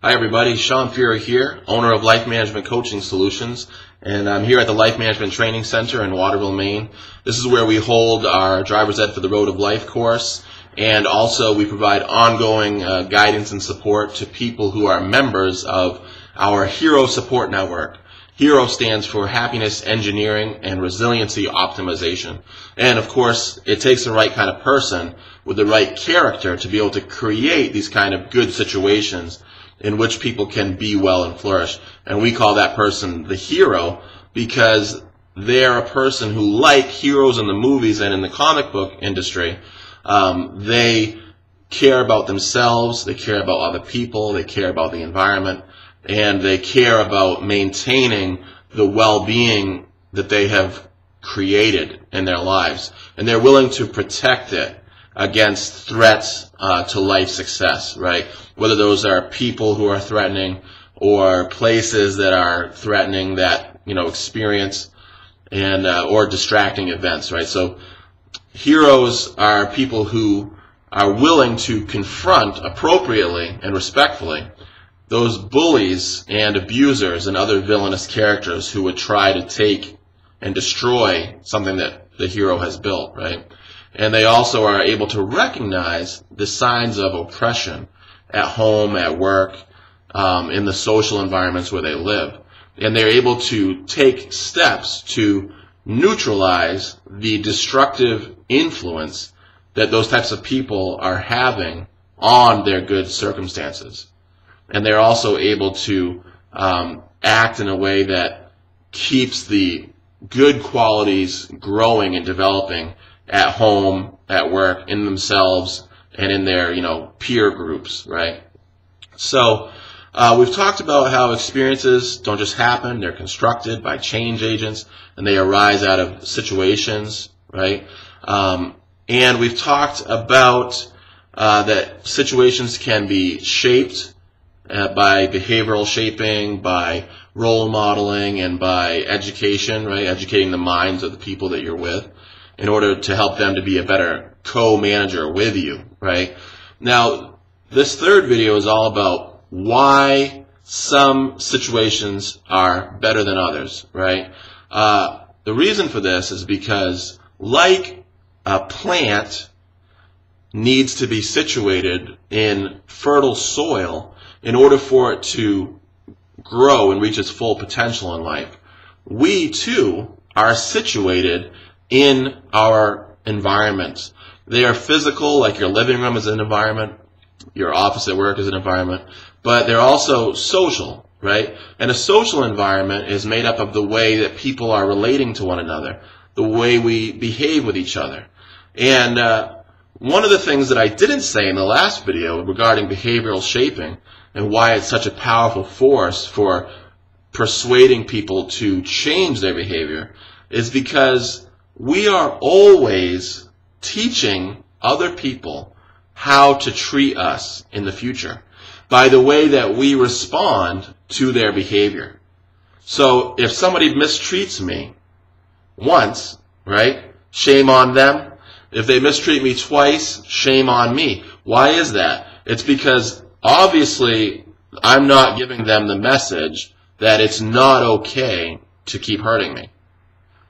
Hi everybody, Sean Fuhrer here, owner of Life Management Coaching Solutions, and I'm here at the Life Management Training Center in Waterville, Maine. This is where we hold our Driver's Ed for the Road of Life course, and also we provide ongoing guidance and support to people who are members of our HERO Support Network. HERO stands for Happiness Engineering and Resiliency Optimization. And of course, it takes the right kind of person with the right character to be able to create these kind of good situations in which people can be well and flourish. And we call that person the hero because they're a person who, like heroes in the movies and in the comic book industry, they care about themselves, they care about other people, they care about the environment, and they care about maintaining the well-being that they have created in their lives. And they're willing to protect it against threats to life success, right? Whether those are people who are threatening or places that are threatening that, experience and or distracting events, right? So heroes are people who are willing to confront appropriately and respectfully those bullies and abusers and other villainous characters who would try to take and destroy something that the hero has built, right? And they also are able to recognize the signs of oppression at home, at work, in the social environments where they live. And they're able to take steps to neutralize the destructive influence that those types of people are having on their good circumstances. And they're also able to act in a way that keeps the good qualities growing and developing at home, at work, in themselves, and in their, peer groups, right? So we've talked about how experiences don't just happen, they're constructed by change agents, and they arise out of situations, right? And we've talked about that situations can be shaped by behavioral shaping, by role modeling, and by education, right? Educating the minds of the people that you're with in order to help them to be a better co-manager with you, right? Now, this third video is all about why some situations are better than others, right? The reason for this is because, like a plant needs to be situated in fertile soil in order for it to grow and reach its full potential in life, we too are situated in our environments. They are physical, like your living room is an environment, your office at work is an environment, but they're also social, right? And a social environment is made up of the way that people are relating to one another, the way we behave with each other. And one of the things that I didn't say in the last video regarding behavioral shaping and why it's such a powerful force for persuading people to change their behavior is because we are always teaching other people how to treat us in the future by the way that we respond to their behavior. So if somebody mistreats me once, right, shame on them. If they mistreat me twice, shame on me. Why is that? It's because obviously I'm not giving them the message that it's not okay to keep hurting me,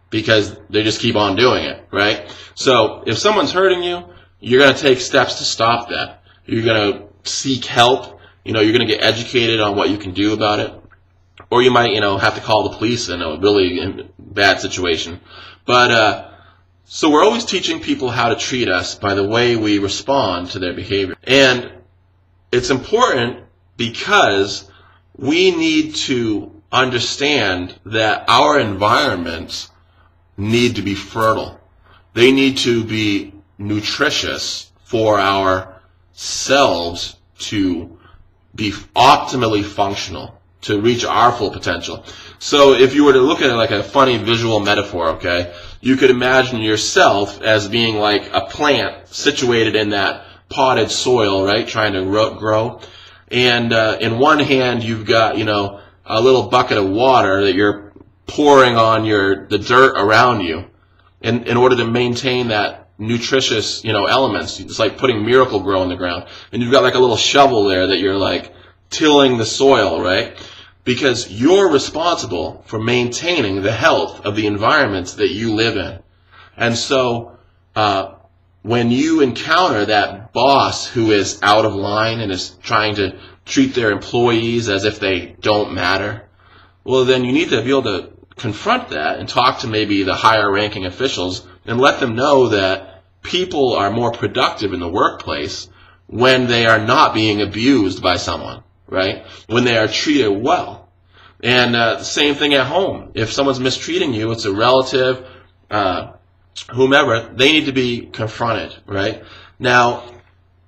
because they just keep on doing it, right? So if someone's hurting you, you're going to take steps to stop that. You're going to seek help. You're going to get educated on what you can do about it. Or you might, have to call the police in a really bad situation. But so we're always teaching people how to treat us by the way we respond to their behavior. And it's important because we need to understand that our environments need to be fertile. They need to be nutritious for ourselves to be optimally functional, to reach our full potential. So if you were to look at it like a funny visual metaphor, okay, you could imagine yourself as being like a plant situated in that potted soil, right, trying to grow. And in one hand, you've got, a little bucket of water that you're pouring on the dirt around you in order to maintain that nutritious, elements. It's like putting Miracle-Gro in the ground. And you've got like a little shovel there that you're like tilling the soil, right? Because you're responsible for maintaining the health of the environments that you live in. And so when you encounter that boss who is out of line and is trying to treat their employees as if they don't matter, well, then you need to be able to confront that and talk to maybe the higher ranking officials and let them know that people are more productive in the workplace when they are not being abused by someone, right? When they are treated well. And same thing at home. If someone's mistreating you, it's a relative, whomever, they need to be confronted, right? Now,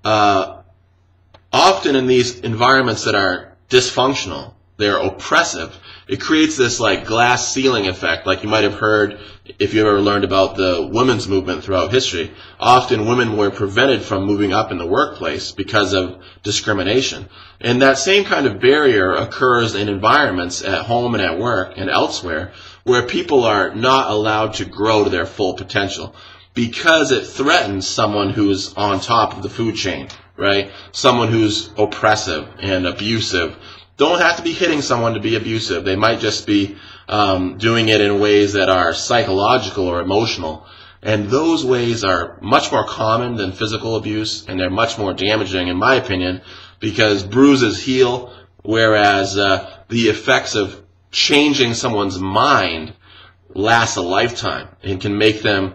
often in these environments that are dysfunctional, they're oppressive, it creates this like glass ceiling effect, like you might have heard if you ever learned about the women's movement throughout history. Often women were prevented from moving up in the workplace because of discrimination. And that same kind of barrier occurs in environments at home and at work and elsewhere where people are not allowed to grow to their full potential because it threatens someone who's on top of the food chain, right? Someone who's oppressive and abusive. Don't have to be hitting someone to be abusive. They might just be doing it in ways that are psychological or emotional. And those ways are much more common than physical abuse, and they're much more damaging, in my opinion, because bruises heal, whereas the effects of changing someone's mind lasts a lifetime and can make them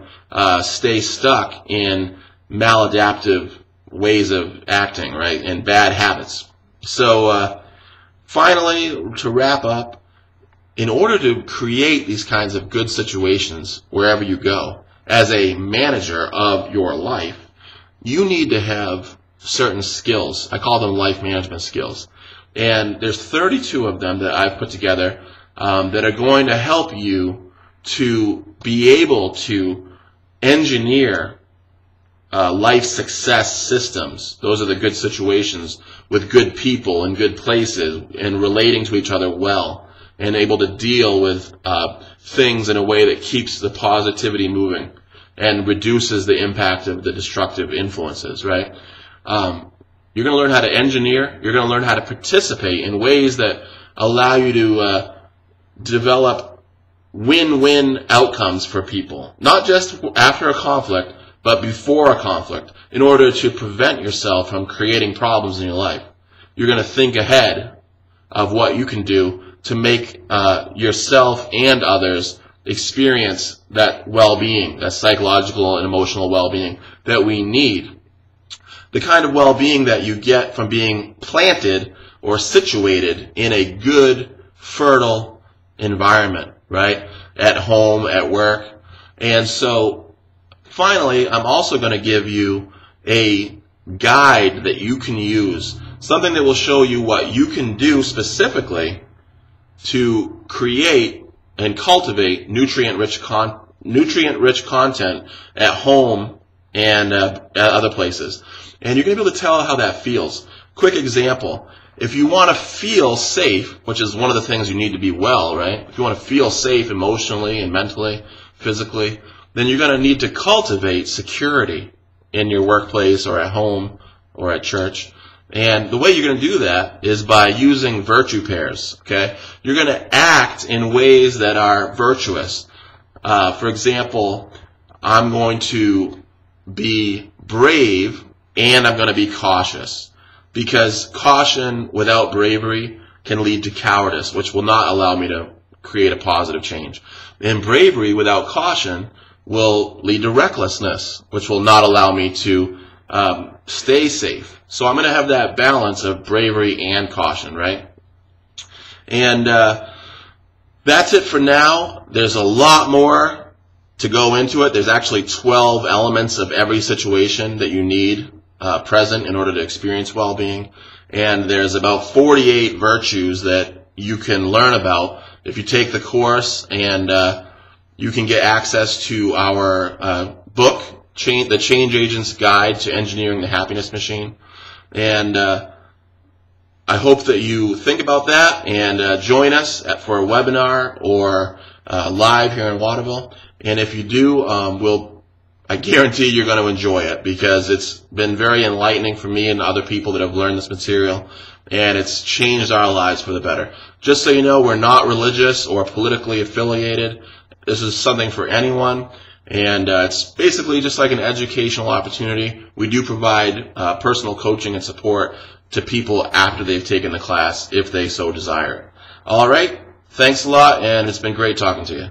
stay stuck in maladaptive ways of acting, right, and bad habits. So finally, to wrap up, in order to create these kinds of good situations wherever you go, as a manager of your life, you need to have certain skills. I call them life management skills. And there's 32 of them that I've put together that are going to help you to be able to engineer life success systems. Those are the good situations with good people and good places and relating to each other well and able to deal with things in a way that keeps the positivity moving and reduces the impact of the destructive influences, right? You're going to learn how to engineer. You're going to learn how to participate in ways that allow you to develop win-win outcomes for people, not just after a conflict, but before a conflict, in order to prevent yourself from creating problems in your life. You're going to think ahead of what you can do to make yourself and others experience that well-being, that psychological and emotional well-being that we need. The kind of well-being that you get from being planted or situated in a good, fertile environment, right? At home, at work. And so, finally, I'm also going to give you a guide that you can use, something that will show you what you can do specifically to create and cultivate nutrient-rich content at home and at other places. And you're going to be able to tell how that feels. Quick example. If you want to feel safe, which is one of the things you need to be well, right? If you want to feel safe emotionally and mentally, physically, then you're going to need to cultivate security in your workplace or at home or at church. And the way you're going to do that is by using virtue pairs, okay? You're going to act in ways that are virtuous. For example, I'm going to be brave and I'm going to be cautious, because caution without bravery can lead to cowardice, which will not allow me to create a positive change. And bravery without caution will lead to recklessness, which will not allow me to stay safe. So I'm going to have that balance of bravery and caution, right? And that's it for now. There's a lot more to go into it. There's actually 12 elements of every situation that you need present in order to experience well-being. And there's about 48 virtues that you can learn about if you take the course, and you can get access to our book, The Change Agent's Guide to Engineering the Happiness Machine. And I hope that you think about that and join us for a webinar or live here in Waterville. And if you do, I guarantee you're going to enjoy it, because it's been very enlightening for me and other people that have learned this material. and it's changed our lives for the better. Just so you know, we're not religious or politically affiliated. This is something for anyone, and it's basically just like an educational opportunity. We do provide personal coaching and support to people after they've taken the class, if they so desire. All right, thanks a lot, and it's been great talking to you.